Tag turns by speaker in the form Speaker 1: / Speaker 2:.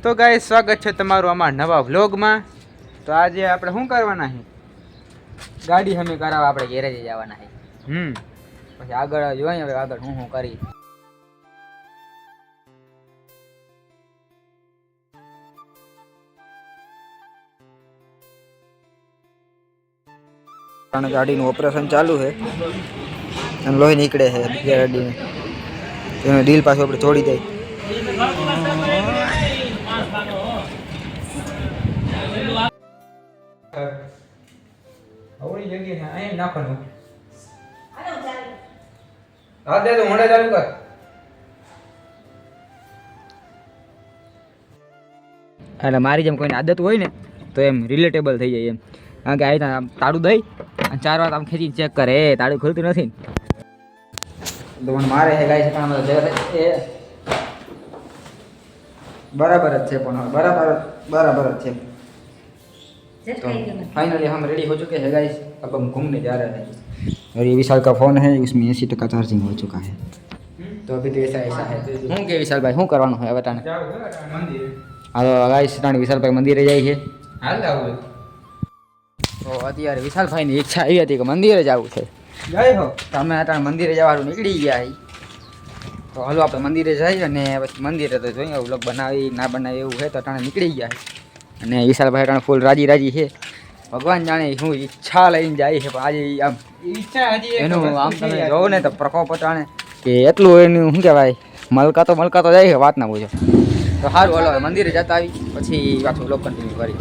Speaker 1: તો ગાઈસ સ્વાગત છે તમારું અમારા નવા વ્લોગમાં। તો આજે આપણે શું કરવાના છે?
Speaker 2: ગાડી હમે કરાવવા આપણે ગેરેજ જવાના છે। પછી આગળ જોઈએ હવે આગળ હું કરી।
Speaker 3: ગાડીનું ઓપરેશન ચાલુ છે અને લોહી નીકળે છે ગાડીને, એનું દિલ પાછું આપણે તોડી દઈએ।
Speaker 1: આવડી જગ્યા છે અહીં નાખવાનું। હા દે તો મોઢા ચાલુ કર।
Speaker 2: એટલે મારી જેમ કોઈની આદત હોય ને તો એમ રિલેટેબલ થઈ જાય એમ, કારણ કે આ તાળું દઈ અને 4 વાર આમ ખેંચીને ચેક કરે એ તાળું ખુલતું નથી તો મને મારે છે ગાય છે, પણ એ બરાબર જ છે, પણ बराबर જ છે। तो फाइनली हम रेडी हो चुके हैं गाइस, अब हम घूमने जा रहे हैं। और ये विशाल का फ़ोन है, उसमें 80% चार्जिंग हो चुका है। तो अभी तो ऐसा है हूँ के विशाल भाई हूँ करवाना है बताने। हाँ तो गाइस ताने विशाल भाई मंदिर जाए है। तो अत्यारे विशाल भाई ની ઈચ્છા એવી હતી કે મંદિરે જવું છે।
Speaker 1: જાય હો
Speaker 2: તમે અટાણે મંદિરે જવાનું નીકળી ગયા છે, તો હાલો આપણે મંદિરે જઈએ અને પછી મંદિરે તો જોઈએ વ્લોગ બનાવી ના બનાવી એવું છે, તો અટાણે નીકળી ગયા છે। અને વિશાલભાઈ અટાણે ફૂલ રાજી છે, ભગવાન જાણે શું ઈચ્છા લઈને જાય છે, પણ આજે આમ
Speaker 1: ઈચ્છા હજી
Speaker 2: એનું આમ તમે જોવો ને તો પ્રકોપ અટાણે કે એટલું એનું શું કહેવાય મલકાતો જાય છે, વાત ના પૂછો। તો સારું હાલો મંદિરે જતા આવી પછી પાછું વ્લોગ કન્ટિન્યુ કરી।